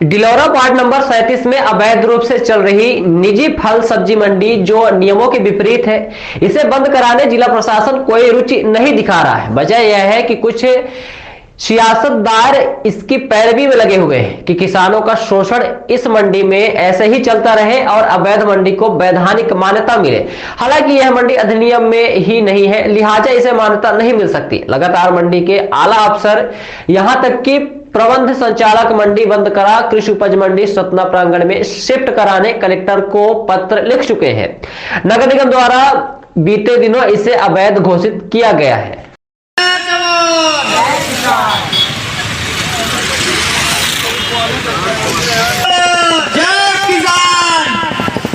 डिलौरा ward number 37 में अवैध रूप से चल रही निजी फल सब्जी मंडी जो नियमों के विपरीत है, इसे बंद कराने जिला प्रशासन कोई रुचि नहीं दिखा रहा है। वजह यह है कि कुछ सियासतदार इसकी पैरवी में लगे हुए हैं कि किसानों का शोषण इस मंडी में ऐसे ही चलता रहे और अवैध मंडी को वैधानिक मान्यता मिले। हालांकि यह मंडी अधिनियम में ही नहीं है, लिहाजा इसे मान्यता नहीं मिल सकती। लगातार मंडी के आला अफसर यहां तक कि प्रबंध संचालक मंडी बंद करा कृषि उपज मंडी सतना प्रांगण में शिफ्ट कराने कलेक्टर को पत्र लिख चुके हैं। नगर निगम द्वारा बीते दिनों इसे अवैध घोषित किया गया है।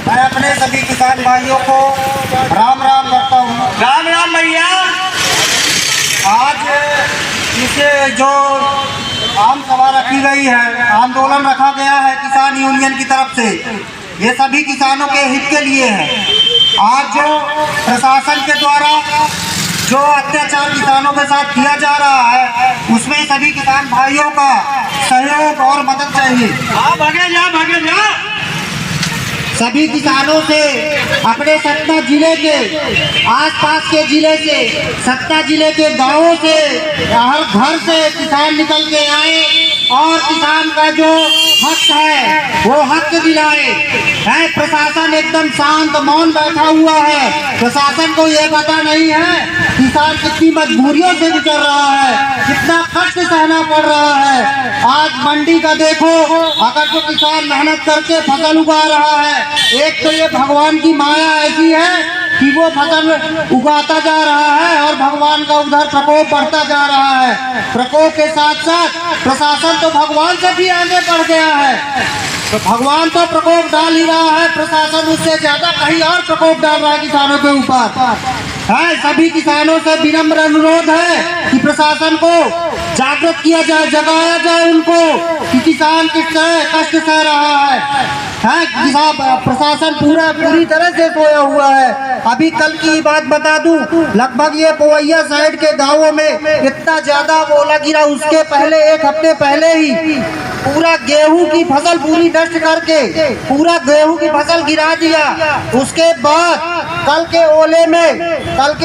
मैं अपने सभी किसान भाइयों को राम राम करता हूँ। राम राम भैया। आज इसे जो आम सभा रखी गई है, आंदोलन रखा गया है किसान यूनियन की तरफ से, ये सभी किसानों के हित के लिए है। आज जो प्रशासन के द्वारा जो अत्याचार किसानों के साथ किया जा रहा है, उसमें सभी किसान भाइयों का सहयोग और मदद चाहिए। भागे जा। सभी किसानों से अपने सतना जिले के आसपास के जिले से, सतना जिले के गांवों से, हर घर से किसान निकल के आए और किसान का जो हक है वो हक दिलाए है। प्रशासन एकदम शांत मौन बैठा हुआ है। प्रशासन को ये पता नहीं है किसान कितनी मजबूरियों से गुजर रहा है, कितना कष्ट सहना पड़ रहा है। आज मंडी का देखो, अगर जो किसान मेहनत करके फसल उगा रहा है, एक तो ये भगवान की माया ऐसी है कि वो फसल उगाता जा रहा है और भगवान का उधर प्रकोप बढ़ता जा रहा है। प्रकोप के साथ साथ प्रशासन तो भगवान से भी आगे बढ़ गया है। तो भगवान तो प्रकोप डाल ही रहा है, प्रशासन उससे ज्यादा कहीं और प्रकोप डाल रहा है किसानों के ऊपर है। सभी किसानों से विनम्र अनुरोध है कि प्रशासन को जागृत किया जाए, जगाया जाए उनको कि किसान किस तरह कष्ट सह रहा है। प्रशासन पूरी तरह से सोया हुआ है। अभी कल की बात बता दूं, लगभग ये पोवैया साइड के गांवों में इतना ज्यादा ओला गिरा, उसके पहले एक हफ्ते पहले ही पूरा गेहूं की फसल पूरी नष्ट करके पूरा गेहूं की फसल गिरा दिया। उसके बाद कल के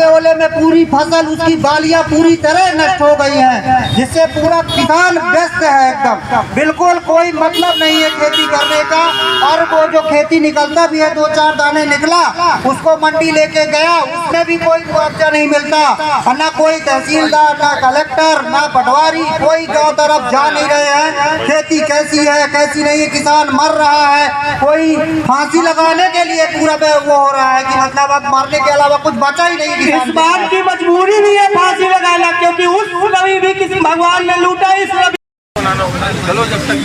ओले में पूरी फसल, उसकी बालियां पूरी तरह नष्ट हो गई हैं, जिससे पूरा किसान व्यस्त है एकदम। बिल्कुल कोई मतलब नहीं है खेती करने का। और वो जो खेती निकलता भी है, 2-4 दाने निकला, उसको मंडी लेके गया, उसमें भी कोई मुआवजा नहीं मिलता। और ना कोई तहसीलदार, ना कलेक्टर, ना पटवारी, कोई गांव तरफ जा नहीं रहे हैं। खेती कैसी है कैसी नहीं है, किसान मर रहा है। कोई फांसी लगाने के लिए पूरा वो हो रहा है कि मतलब अब मरने के अलावा कुछ बचा ही नहीं। इस बात की मजबूरी नहीं है फांसी लगाना, क्योंकि उस रवि भी किसी भगवान ने लूटा। इस रवि चलो जब तक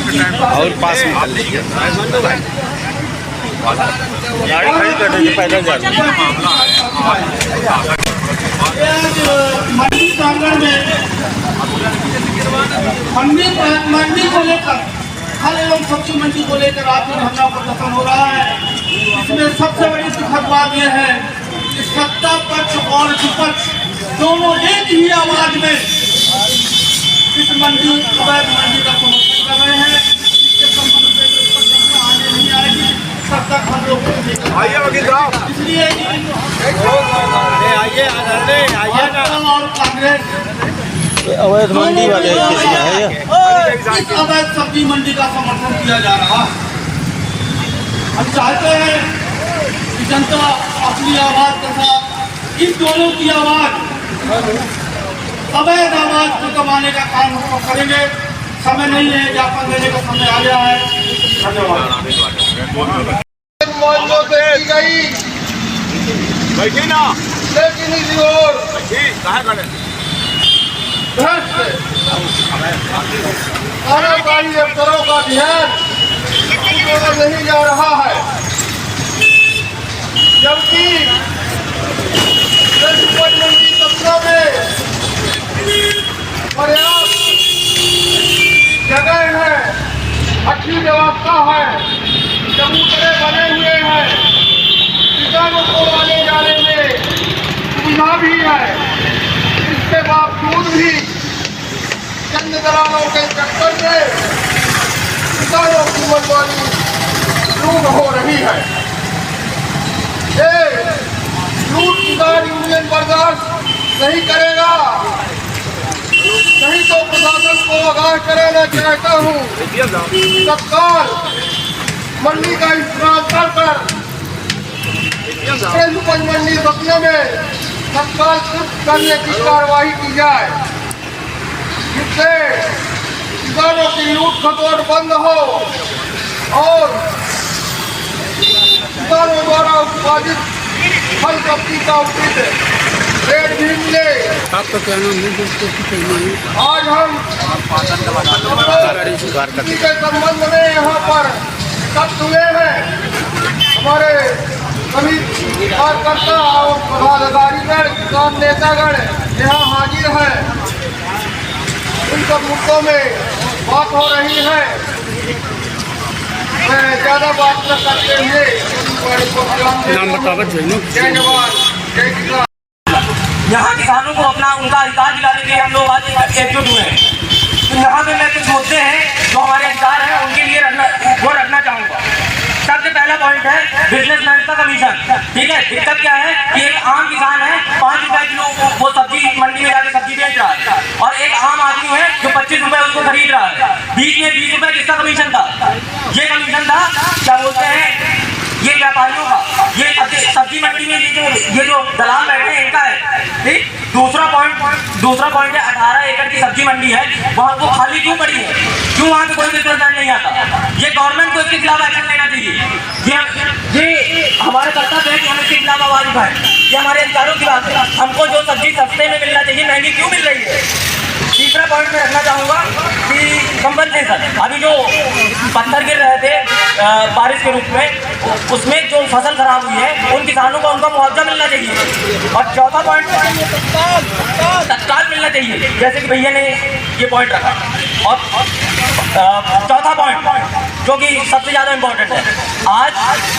और पास में गाड़ी खड़ी करने से पहले मंडी प्रांगण में मंडी को लेकर, फल एवं सब्जी मंडी को लेकर आज धरना प्रदर्शन हो रहा है। इसमें सबसे बड़ी सुखद बात यह है कि सत्ता पक्ष और विपक्ष दोनों एक ही आवाज में इस मंडी अवैध मंडी का समर्थन कर रहे हैं। इसके संबंध में आगे नहीं आएगी, तब तक हम लोग इसलिए और कांग्रेस अवैध मंडी वाले इस अवैध सब्जी मंडी का समर्थन किया जा रहा है। हम चाहते हैं कि जनता अपनी आवाज के साथ इन दोनों की आवाज, अवैध आवाज को दबाने का काम हम लोग करेंगे। समय नहीं है, ज्ञापन देने का समय आ गया है। धन्यवाद। बैठिए ना, लेकिन इसी ओर कारोबारी अफसरों का ध्यान नहीं जा रहा है, जबकि मंडी सत्ता में पर्याप्त जगह है, अच्छी व्यवस्था है, चबूतरे बने हुए हैं, किसानों को आने जाने में सुविधा भी है। इसके बावजूद भी चंद दलालों के चक्कर में किसानों की मनमानी लूट हो रही है। ये लूट किसान यूनियन बर्दाश्त नहीं करेगा। नहीं तो प्रशासन को आगाह कराना चाहता हूँ। तत्काल मंडी का इस्तेमाल कर उपज मंडी बकने में तत्काल करने की कार्रवाई की जाए, जिससे किसानों की लूट खसोट बंद हो और किसानों द्वारा उत्पादित फल सब्जी का उचित रेट भी मिले। आपका क्या नाम है? आज हम के संबंध में यहाँ पर सब सुने हैं। हमारे सभी कार्यकर्ता और पदाधिकारीगण, किसान नेतागण यहाँ हाजिर हैं। इन सब मुद्दों में बात हो रही है। मैं ज्यादा बात न करते हुए नाम बताओ। जय जवान जय किसान। यहाँ किसानों को अपना उनका अधिकार दिलाने के लिए हम लोग आज एकजुट हुए हैं। तो यहाँ पे मैं कुछ मुद्दे हैं जो हमारे अधिकार हैं उनके लिए रखना चाहूँगा। सबसे पहला पॉइंट है बिजनेसमैन का कमीशन। ठीक है, दिक्कत क्या है कि एक आम किसान है 5 रुपए किलो वो सब्जी मंडी में जाके सब्जी बेच रहा है, और एक आम आदमी है जो 25 रुपए उसको खरीद रहा है। बीच में 20 रुपए किसका कमीशन था? ये कमीशन था क्या बोलते हैं ये व्यापारियों का। ये सब्जी मंडी में ये जो दलाल बैठे हैं इनका है। ठीक, दूसरा पॉइंट है 18 एकड़ की सब्जी मंडी है, वहाँ वो खाली क्यों पड़ी है? क्यों वहाँ पे कोई बिजनेसमैन नहीं आता? ये गवर्नमेंट को इसके खिलाफ एक्शन लेना चाहिए। ये हमारे कर्तव्य है कि हम इसके खिलाफ आवाज उठाएं। ये हमारे अधिकारों की बात है। हमको जो सब्जी सस्ते में मिलना चाहिए महंगी क्यों मिल रही है? तीसरा पॉइंट मैं रखना चाहूँगा कि कंपनसेशन। अभी जो पत्थर गिर रहे थे बारिश के रूप में, उसमें जो फसल खराब हुई है उन किसानों को उनका मुआवजा मिलना चाहिए। और चौथा पॉइंट तत्काल मिलना चाहिए, जैसे कि भैया ने ये पॉइंट रखा। और चौथा पॉइंट जो कि सबसे ज़्यादा इम्पोर्टेंट है, आज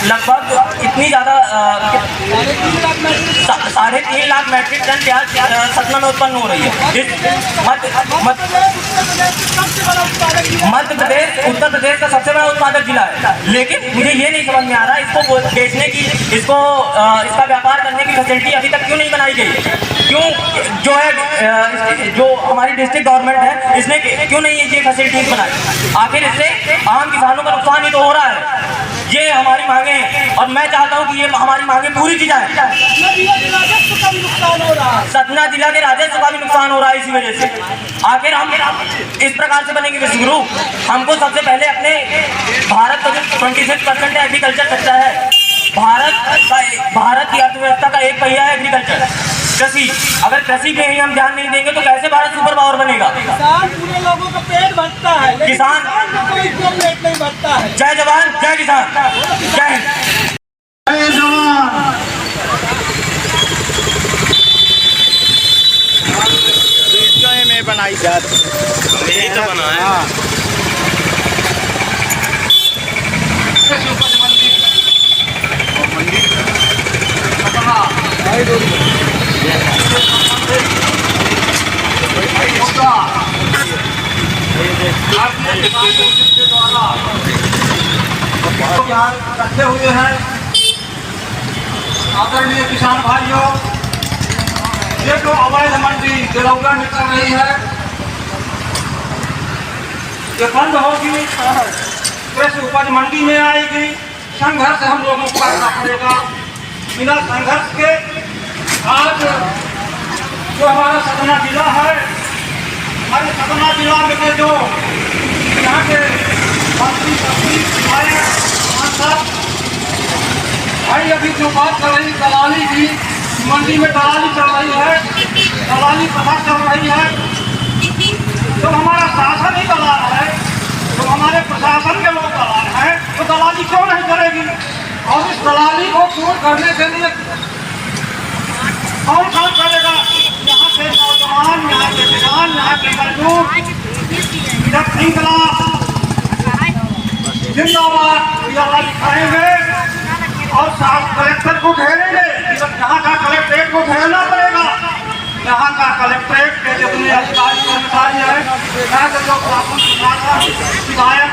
लगभग इतनी ज़्यादा 3.5 लाख मैट्रिक टन प्याज सतना में उत्पन्न हो रही है। मध्य प्रदेश उत्तर प्रदेश का सबसे बड़ा उत्पादक जिला है, लेकिन मुझे ये नहीं समझ में आ रहा इसको बेचने की, इसका व्यापार करने की फैसिलिटी अभी तक क्यों नहीं बनाई गई? क्यों जो है जो हमारी डिस्ट्रिक्ट गवर्नमेंट है इसने क्यों नहीं ये फैसिलिटीज बनाई? आखिर इससे आम किसानों का नुकसान ही तो हो रहा है। ये हमारी मांगे हैं और मैं चाहता हूँ कि ये हमारी मांगे पूरी की जाए। सतना जिला के राजस्व का भी नुकसान हो रहा है इसी वजह से। आखिर हम इस प्रकार से बनेंगे विश्वगुरु? हमको सबसे पहले अपने भारत का जो 26% एग्रीकल्चर सेक्टर है, भारत की अर्थव्यवस्था का एक पहिया है एग्रीकल्चर, कृषि। अगर कृषि पे ही हम ध्यान नहीं देंगे तो कैसे भारत सुपर पावर बनेगा? किसान पूरे लोगों का पेट भरता है, किसान कोई पेट नहीं भरता है। जय जवान जय किसान जय हिंद। जय जवान। में बनाई जाती यही तो बना है। रखे हुए हैं आदरणीय किसान भाइयों, ये जो अवैध मंडी देरौला में चल रही है ये बंद होगी, कृषि उपज मंडी में आएगी। संघर्ष हम लोगों को करना पड़ेगा। बिना संघर्ष के आज जो हमारा सतना जिला है, हमारे सतना जिला में जो यहाँ के मंत्री भाई अभी जो बात कर रही दलाली की, मंडी में दलाली चल रही है, दलाली प्रथा चल रही है। जो हमारा शासन ही दलाल है, जो हमारे प्रशासन के लोग दलाल हैं, तो दलाली क्यों नहीं करेगी? और इस दलाली को दूर करने के लिए कौन काम करेगा? यहाँ के नौजवान, यहाँ के किसान, यहाँ के मजदूर जिंदाबाद दिखाएंगे और साफ कलेक्टर को घेरेंगे। यहाँ का कलेक्ट्रेट को घेरना पड़ेगा। यहाँ का कलेक्ट्रेट के जितने अधिकारी कर्मचारी हैं, यहाँ के जो शासन विभाग विधायक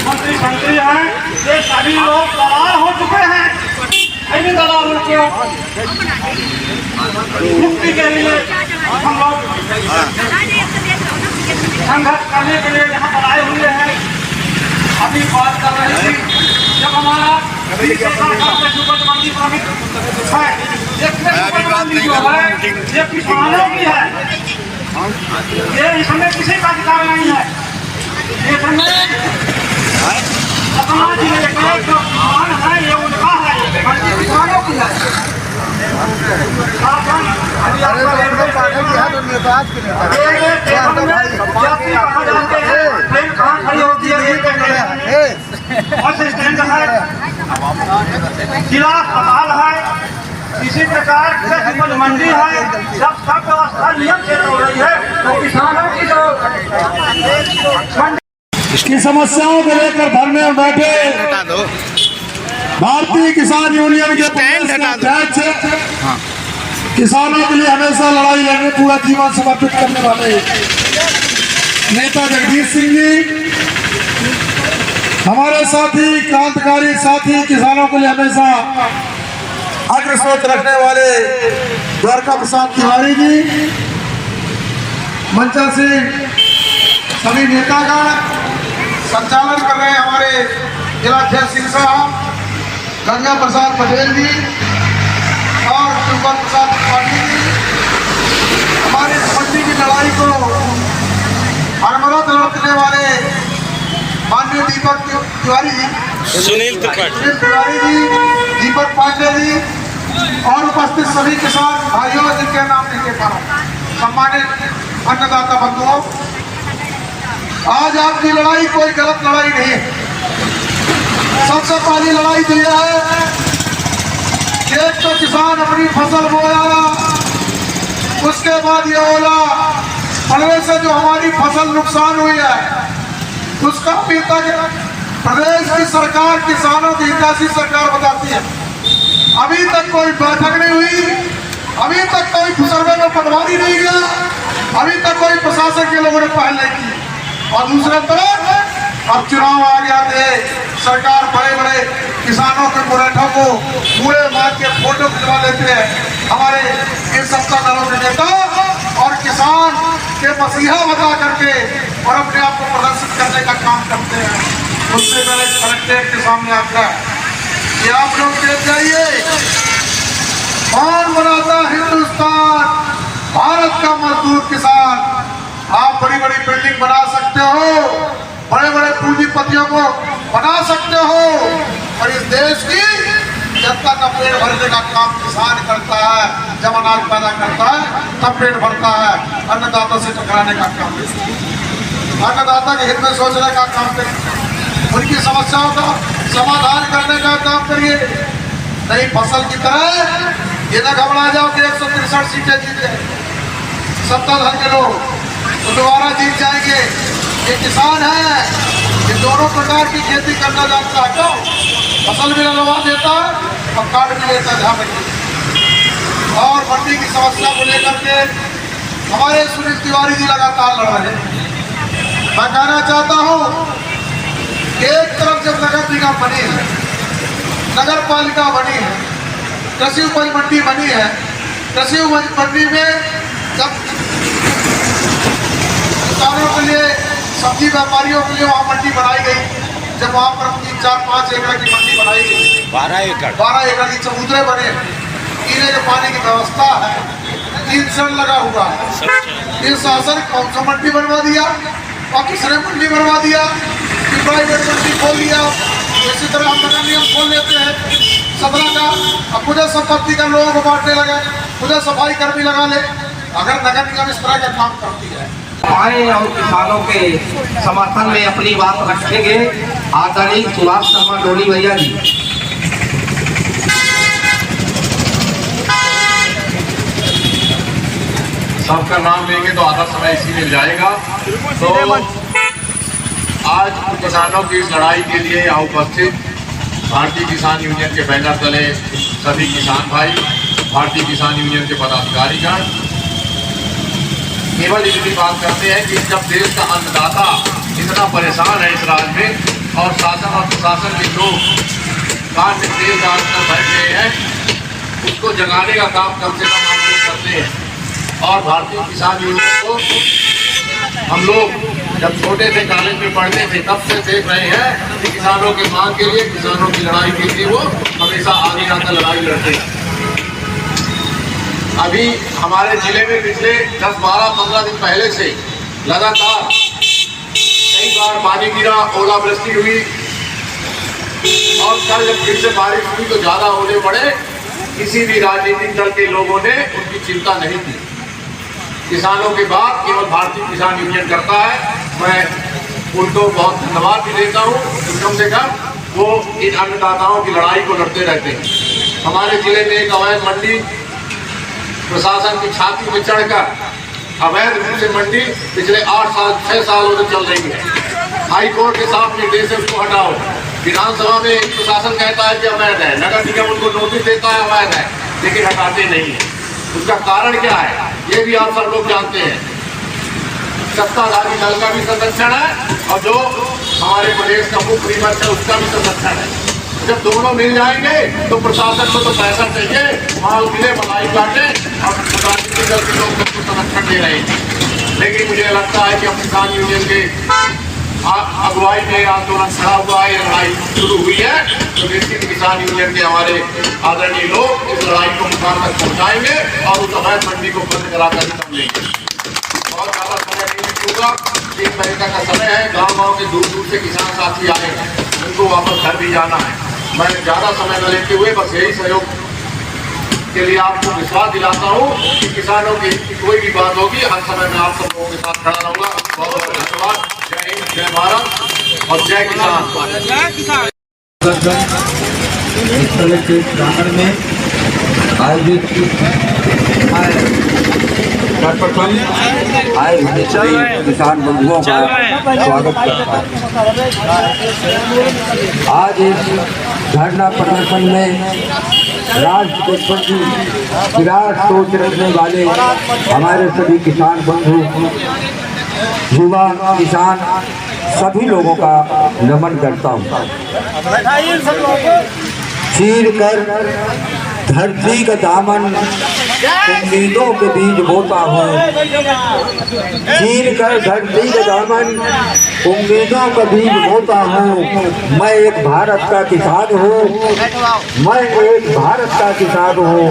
मंत्री संतरी हैं, ये सभी लोग दलाल हो चुके हैं। ऐसे दलाल को मुक्ति के लिए हम लोग संघर्ष करने के लिए यहाँ पर आए हुए हैं। अभी बात कर रहे थे जब हमारा उपज मंडी प्रमित है, उपज मंडी जो है ये किसानों की है, ये इसमें किसी का अधिकार नहीं है। इसमें अपना जिले का जो किसान है ये उनका है, मंडी किसानों की है। जिला अस्पताल है, इसी प्रकार उपज मंडी है। जब सब व्यवस्था नियम से हो रही है तो किसानों की जो इसकी समस्याओं को लेकर धरने में बैठे भारतीय किसान यूनियन के प्रदेश अध्यक्ष, किसानों के लिए हमेशा लड़ाई लड़ने पूरा जीवन समर्पित करने वाले नेता जगदीश सिंह जी, हमारे साथी क्रांतिकारी साथी, किसानों के लिए हमेशा अग्र सोच रखने वाले द्वारका प्रसाद तिवारी जी, मंचा से सभी नेतागण, संचालन कर रहे हैं हमारे जिलाध्यक्ष सिंह साहब, गंगा प्रसाद पटेल जी और सुपर प्रसाद पाटिल जी, हमारे मंडी की लड़ाई को अनवरत लड़ने वाले माननीय दीपक तिवारी जी, सुनील तिवारी जी, दीपक पांडे जी और उपस्थित सभी किसान भाइयों जिनके नाम नहीं ले पा रहा, सम्मानित अन्नदाता बंधुओं, आज आपकी लड़ाई कोई गलत लड़ाई नहीं है। सबसे पहली लड़ाई तो यह है कि एक तो किसान अपनी फसल बोया, उसके बाद ये ओला पड़ने से जो हमारी फसल नुकसान हुई है उसका अभी तक प्रदेश की सरकार किसानों की हितैषी सरकार बताती है, अभी तक कोई बैठक नहीं हुई, अभी तक कोई सर्वे में पटवारी नहीं गया, अभी तक कोई प्रशासन के लोगों ने पहल नहीं की। और दूसरे तरफ अब चुनाव आ गया थे, सरकार बड़े बड़े किसानों के मुरैठों को पूरे मार के फोटो खिंचवा लेते हैं। हमारे इन सत्ता दलों के नेता और किसान के मसीहा बता करके और अपने आप को प्रदर्शित करने का काम करते हैं। उससे पहले कलेक्ट्रेट के सामने आता है कि आप लोग देख जाइए, कौन बनाता हिंदुस्तान, भारत का मजदूर किसान। आप बड़ी बड़ी बिल्डिंग बना सकते हो, बड़े बड़े पूंजीपतियों को बना सकते हो, और इस देश की जनता का पेट भरने का काम किसान करता है। जब अनाज पैदा करता है तब पेट भरता है, अन्नदाता से टकराने का काम, अन्नदाता के हित में सोचने का काम करिए, उनकी समस्याओं का समाधान करने का काम करिए। नहीं फसल की तरह ये न घबरा जाओ कि 163 सीटें जीत गए सत्ताधार के लोग तो दोबारा जीत जाएंगे। ये किसान है, ये दोनों प्रकार की खेती करना जानता है, क्यों फसल भी लगवा देता है और काट भी लेता है, ध्यान रखिए। और मंडी की समस्या को लेकर के हमारे सुनील तिवारी जी लगातार लड़ रहे हैं। मैं कहना चाहता हूँ कि एक तरफ जब नगर निगम बनी है, नगर पालिका बनी है, कृषि उपज मंडी बनी है, कृषि उपज मंडी में जब किसानों के लिए, सब्जी व्यापारियों के लिए वहाँ मंडी बनाई गई, जब वहाँ पर 3-4-5 एकड़ की मंडी बनाई गई, 12 एकड़ की चबूतरे बने, पीने के पानी की व्यवस्था है, 3 शण लगा हुआ है। इस शासन कौन सा मंडी बनवा दिया और किसने मंडी बनवा दिया कि प्राइवेट मंडी खोल दिया। इसी तरह हम नगर निगम खोल लेते हैं 17 का, अब मुझे संपत्ति का लोगों को बांटने लगे, मुझे सफाई कर्मी लगा ले। अगर नगर निगम इस तरह का काम करती है, आए और किसानों के समर्थन में अपनी बात रखेंगे आदरणीय सुभाष शर्मा डोली भैया जी। सबका नाम लेंगे तो आधा समय इसी मिल जाएगा। तो आज किसानों की इस लड़ाई के लिए यहाँ उपस्थित भारतीय किसान यूनियन के बैनर तले सभी किसान भाई, भारतीय किसान यूनियन के पदाधिकारीगण केवल इतनी बात करते हैं कि जब देश का अन्नदाता इतना परेशान है इस राज्य में और शासन और प्रशासन के लोग कार में तेल डालकर बैठ गए हैं, उसको जगाने का काम कम से कम हम लोग करते हैं। और भारतीय किसान यूनियन को हम लोग जब छोटे थे, कॉलेज में पढ़ते थे, तब से देख रहे हैं कि किसानों की मांग के लिए, किसानों की लड़ाई के लिए वो हमेशा आगे आकर लड़ाई लड़ते हैं। अभी हमारे जिले में पिछले 10, 12, 15 दिन पहले से लगातार कई बार पानी गिरा, ओलावृष्टि हुई और कल जब फिर से बारिश हुई तो ज़्यादा ओले पड़े। किसी भी राजनीतिक दल के लोगों ने उनकी चिंता नहीं की। किसानों की बात केवल भारतीय किसान यूनियन करता है। मैं उनको बहुत धन्यवाद भी देता हूँ। कम से कम वो इन अन्नदाताओं की लड़ाई को लड़ते रहते हैं। हमारे जिले में एक अवैध मंडी प्रशासन की छाती में चढ़कर अवैध रूप से मंडी पिछले 6 सालों से चल रही है। हाई कोर्ट के साफ निर्देश है उसको हटाओ। विधानसभा में एक प्रशासन कहता है कि अवैध है, नगर निगम उनको नोटिस देता है अवैध है, लेकिन हटाते नहीं है। उसका कारण क्या है ये भी आप सब लोग जानते हैं। सत्ताधारी दल का भी संरक्षण है और जो हमारे प्रदेश का मुख्य विपक्ष है उसका भी संरक्षण है। जब दोनों मिल जाएंगे तो प्रशासन को तो पैसा चाहिए, माल मिले, मलाई काटे और राजनीतिक दल के लोग सबको संरक्षण दे रहे हैं। लेकिन मुझे लगता है कि अब किसान यूनियन के अगुवाई में आंदोलन खड़ा हुआ है, लड़ाई शुरू हुई है, तो निश्चित किसान यूनियन के हमारे आदरणीय लोग इस लड़ाई को मुकाम तक पहुँचाएंगे और उस अवैध मंडी को बंद कराकर ही कर लेंगे। बहुत ज़्यादा समय नहीं मिलूंगा, 3 महीने का समय है। गाँव के दूर दूर से किसान साथी आए हैं, उनको वापस घर भी जाना है। मैं ज़्यादा समय न लेते हुए बस यही सहयोग के लिए आपको विश्वास दिलाता हूँ कि किसानों की कोई भी बात होगी, हर समय मैं आप सब लोगों के साथ खड़ा रहूँगा। बहुत बहुत धन्यवाद। जय हिंद, जय भारत और जय किसान। प्रांगण में आयोजित सर्वप्रथम आए हुए सभी किसान बंधुओं का स्वागत करता हूँ। आज इस धरना प्रदर्शन में राष्ट्र के प्रति विराट सोच रखने वाले हमारे सभी किसान बंधु, युवा किसान, सभी लोगों का नमन करता हूँ। चीर कर धरती का दामन उम्मीदों के बीज बोता हूँ। चीर कर धरती का दामन उम्मीदों का बीज बोता हूँ। मैं एक भारत का किसान हूँ, मैं एक भारत का किसान हूँ।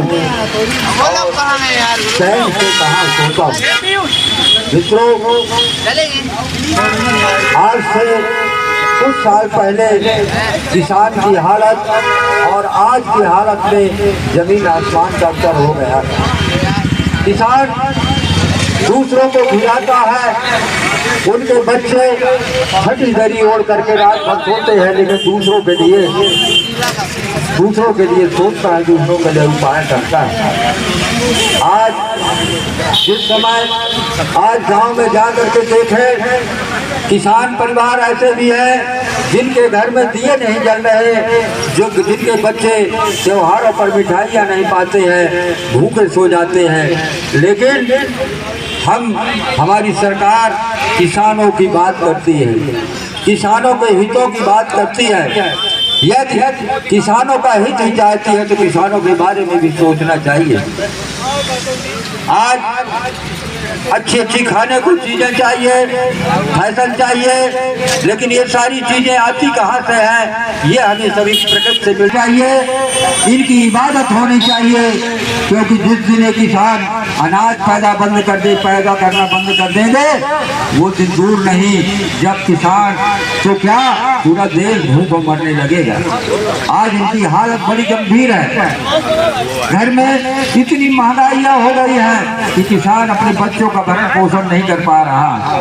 चैन से कहाँ सोता हूँ। मित्रों, आज से कुछ साल पहले किसान की हालत और आज की हालत में जमीन आसमान का अंतर हो गया। किसान दूसरों को खिलाता है, उनके बच्चे फटी दरी ओढ़ करके रात भर सोते हैं, लेकिन दूसरों के लिए सोचता है, दूसरों के लिए उपाय करता है। आज जिस समय आज गांव में जा करके देखें, किसान परिवार ऐसे भी हैं जिनके घर में दिए नहीं जल रहे, जिनके बच्चे त्योहारों पर मिठाइयाँ नहीं पाते हैं, भूखे सो जाते हैं। लेकिन हमारी सरकार किसानों की बात करती है, किसानों के हितों की बात करती है। यदि किसानों का हित ही चाहती है तो किसानों के बारे में भी सोचना चाहिए। आज अच्छी अच्छी खाने को चीज़ें चाहिए, फैशन चाहिए, लेकिन ये सारी चीज़ें आती कहाँ से हैं? ये हमें सभी प्रकृति से मिल चाहिए। इनकी इबादत होनी चाहिए, क्योंकि जिस दिन ये किसान अनाज पैदा करना बंद कर देंगे, वो दिन दूर नहीं जब किसान तो क्या पूरा देश भूखों मरने लगेगा। आज इनकी हालत बड़ी गंभीर है। घर में इतनी महंगाइयाँ हो गई हैं कि किसान अपने बच्चों का भरण पोषण नहीं कर पा रहा।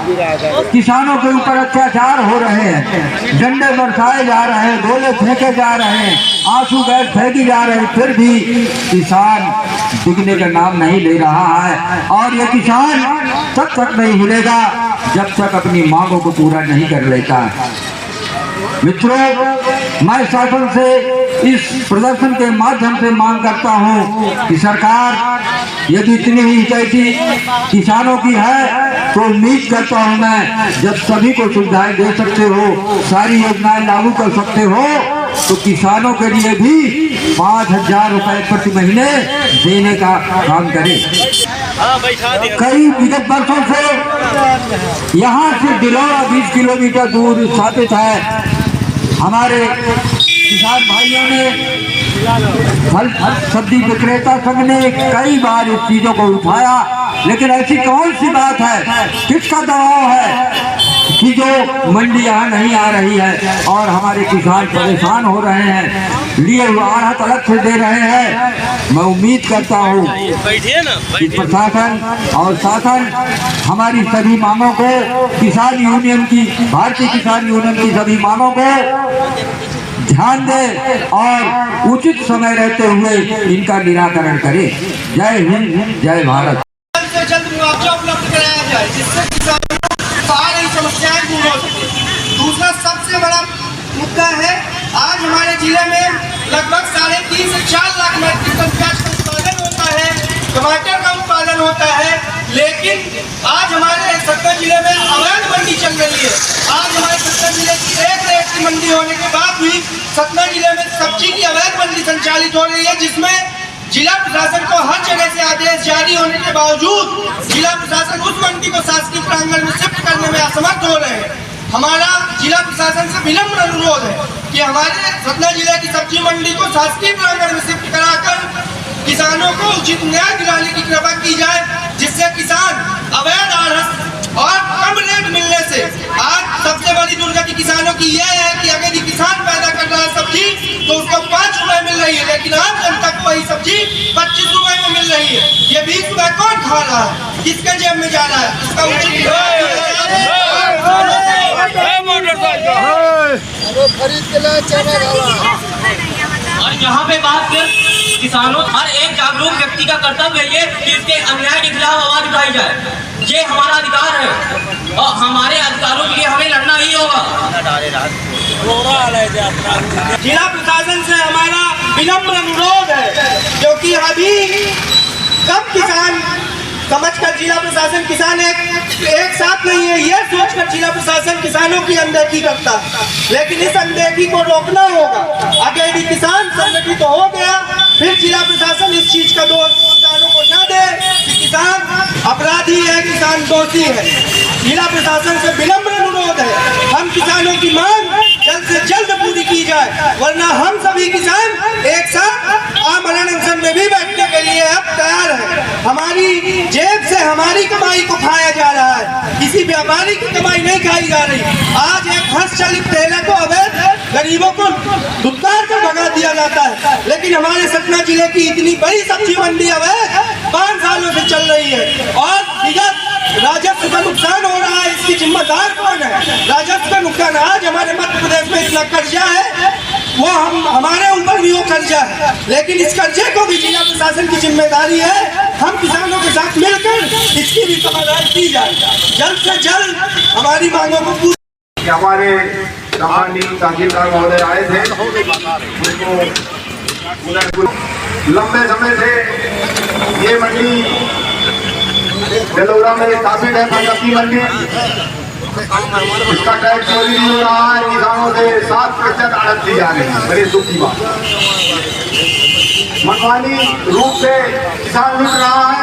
किसानों के ऊपर अत्याचार हो रहे हैं, डंडे बरसाए जा रहे हैं, गोले फेंके जा रहे हैं, आंसू गैस फेंकी जा रहे हैं, फिर भी किसान टिकने का नाम नहीं ले रहा है। और ये किसान तब तक नहीं हिलेगा जब तक अपनी मांगों को पूरा नहीं कर लेता। मित्रों, मैं शासन से इस प्रदर्शन के माध्यम से मांग करता हूं कि सरकार यदि इतनी ही हितैषी किसानों की है तो उम्मीद करता हूं मैं जब सभी को सुविधाएं दे सकते हो, सारी योजनाएं लागू कर सकते हो, तो किसानों के लिए भी 5,000 रुपए प्रति महीने देने का काम करें। कई विगत वर्षों से यहाँ से दिलौरा 20 किलोमीटर दूर स्थापित है। हमारे किसान भाइयों ने फल सब्जी विक्रेता संघ ने कई बार इस चीजों को उठाया, लेकिन ऐसी कौन सी बात है, किसका दबाव है कि जो मंडी यहाँ नहीं आ रही है और हमारे किसान परेशान हो रहे हैं, लिए हुआ आढ़त अलग से दे रहे हैं। मैं उम्मीद करता हूँ कि प्रशासन और शासन हमारी सभी मांगों को, किसान यूनियन की, भारतीय किसान यूनियन की सभी मांगों को ध्यान दे और उचित समय रहते हुए इनका निराकरण करे। जय हिंद, जय भारत। जल्द से जल्द मुआवजा उपलब्ध कराया जाए जिससे किसानों को सारी समस्याएं दूर हो सके। दूसरा सबसे बड़ा मुद्दा है, आज हमारे जिले में लगभग 3.5 से 4 लाख मीट्रिक टन प्याज का उत्पादन होता है, टमाटर का उत्पादन होता है, लेकिन आज हमारे सतना जिले में अवैध मंडी चल रही है। आज हमारे सतना जिले की एक रेट की मंडी होने के बाद भी सतना जिले में सब्जी की अवैध मंडी संचालित हो रही है, जिसमें जिला प्रशासन को हर जगह से आदेश जारी होने के बावजूद जिला प्रशासन उस मंडी को शासकीय प्रांगण में शिफ्ट करने में असमर्थ हो रहे हैं। हमारा जिला प्रशासन से विनम्र अनुरोध है कि हमारे सतना जिले की सब्जी मंडी को शासकीय प्रांगण में शिफ्ट कराकर किसानों को उचित न्याय दिलाने की कृपा की जाए, जिससे किसान अवैध आढ़त और कम रेट मिलने से, आज सबसे बड़ी दुर्गति किसानों की यह है कि अगर ये किसान पैदा कर रहा है सब्जी तो उसको 5 रुपए मिल रही है, लेकिन आम जनता को वही सब्जी 25 रुपए में मिल रही है। ये 20 रुपए कौन खा रहा है, किसके जेब में जा रहा है, इसका उचित और यहाँ पे बात कर किसानों, हर एक जागरूक व्यक्ति का कर्तव्य है कि इसके अन्याय के खिलाफ आवाज उठाई जाए। ये हमारा अधिकार है और हमारे अधिकारों के लिए हमें लड़ना ही होगा। जिला प्रशासन से हमारा विनम्र अनुरोध है, क्योंकि अभी कम किसान समझकर जिला प्रशासन किसान एक साथ नहीं है, ये सोचकर जिला प्रशासन किसानों की अनदेखी करता है, लेकिन इस अनदेखी को रोकना होगा। अगर यदि किसान संगठित हो गया, फिर जिला प्रशासन इस चीज का दोष किसानों को न दे कि किसान अपराधी है, किसान दोषी है। जिला प्रशासन से विनम्र अनुरोध है, हम किसानों की मांग जल्द से जल्द पूरी की जाए, वरना हम सभी किसान एक साथ आमरण अनशन में भी बैठने के लिए अब तैयार है। हमारी जेब से हमारी कमाई को खाया जा रहा है, किसी व्यापारी की कमाई नहीं खाई जा रही। आज एक हर्ष चालित ठेले को अवैध गरीबों को दुत्कार कर भगा दिया जाता है, लेकिन हमारे सतना जिले की इतनी बड़ी सब्जी मंडी अवैध 5 सालों से चल रही है और विगत राजस्व का नुकसान हो रहा है। इसकी जिम्मेदार कौन है? राजस्व का नुकसान। आज हमारे मध्य प्रदेश में इतना कर्जा है, वो हमारे ऊपर भी वो कर्जा है, लेकिन इस कर्जे को भी जिला प्रशासन की जिम्मेदारी है। हम किसानों के साथ मिलकर इसकी भी समाधान की जाए, जल्द से जल्द हमारी मांगों को पूरी। हमारे तहसीलदार महोदय आए थे, लंबे समय से ये मंडी दिलौरा में स्थापित है, सब्जी मंडी। इसका टैक्स चोरी नहीं हो रहा है, किसानों से 7% आड़त दी जा रही है। बड़ी दुख की बात, मनमानी रूप से किसान लूट रहा है।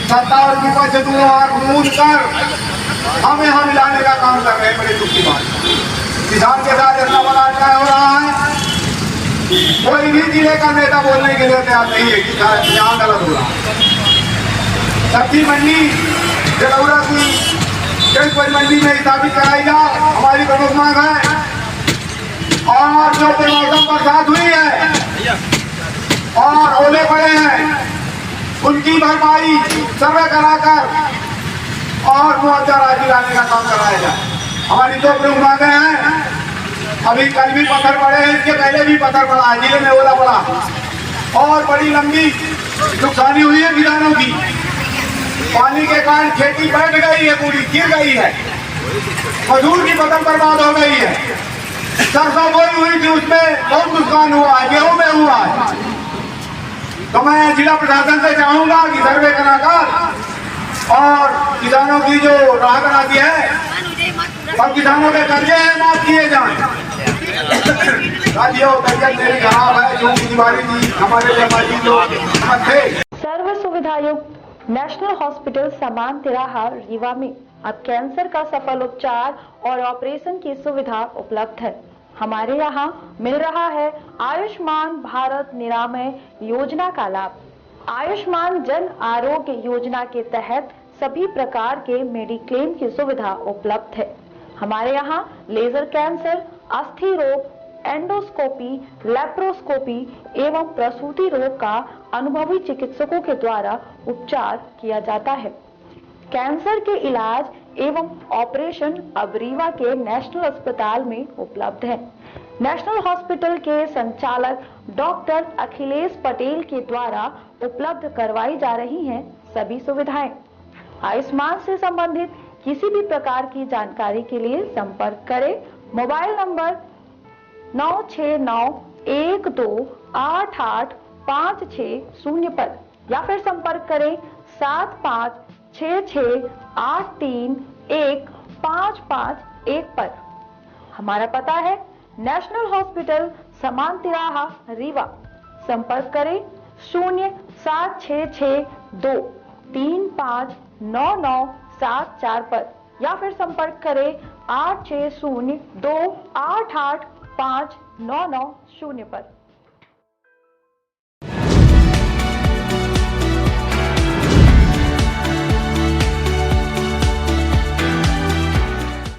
सत्ता और विपक्ष दोनों आंख मूंद कर हम यहाँ मिलाने का काम कर रहे हैं। बड़ी दुख की बात, किसान के साथ इतना बड़ा अन्याय हो रहा है। कोई भी जिले का नेता बोलने के लिए तैयार नहीं है कि यहाँ गलत हो रहा है। सब्जी मंडी दिलौरा की कई मंडी में स्थापित कराई जाए, हमारी प्रमुख मांग है। और जो बेमौसम बरसात हुई है और ओले पड़े हैं, उनकी भरपाई सर्वे कराकर और मुआवजा राशि लाने का काम कराया जाए। हमारी दो प्रमुख मांगे हैं। अभी कल भी पत्थर पड़े हैं, इसके पहले भी पत्थर पड़ा है, जिले में ओला पड़ा और बड़ी लंबी नुकसानी हुई है किसानों की। पानी के कारण खेती बैठ गई है, पूरी गिर गई है, मजदूर की फसल बर्बाद हो गई है। सरसों बोई हुई थी, उसमें बहुत नुकसान हुआ है, गेहूं में हुआ है। तो मैं जिला प्रशासन से चाहूंगा कि सर्वे कराकर और किसानों की जो राहत आती है और किसानों के कर्जे हैं माफ किए जाएं। साथियों, तबियत मेरी खराब है, जो बीमारी थी हमारे लिए लोग थे। सर्व सुविधायुक्त नेशनल हॉस्पिटल समान तिराहा रीवा में अब कैंसर का सफल उपचार और ऑपरेशन की सुविधा उपलब्ध है। हमारे यहाँ मिल रहा है आयुष्मान भारत निरामय योजना का लाभ। आयुष्मान जन आरोग्य योजना के तहत सभी प्रकार के मेडिक्लेम की सुविधा उपलब्ध है। हमारे यहाँ लेजर कैंसर, अस्थि रोग, एंडोस्कोपी, लेप्रोस्कोपी एवं प्रसूति रोग का अनुभवी चिकित्सकों के द्वारा उपचार किया जाता है। कैंसर के इलाज एवं ऑपरेशन अब रीवा के नेशनल अस्पताल में उपलब्ध है। नेशनल हॉस्पिटल के संचालक डॉक्टर अखिलेश पटेल के द्वारा उपलब्ध करवाई जा रही हैं सभी सुविधाएं। आयुष्मान से संबंधित किसी भी प्रकार की जानकारी के लिए संपर्क करें मोबाइल नंबर 9691288560 पर या फिर संपर्क करें 7566831551 पर। हमारा पता है नेशनल हॉस्पिटल समान तिराहा रीवा। संपर्क करें 07662359974 पर या फिर संपर्क करें 8602885990 पर।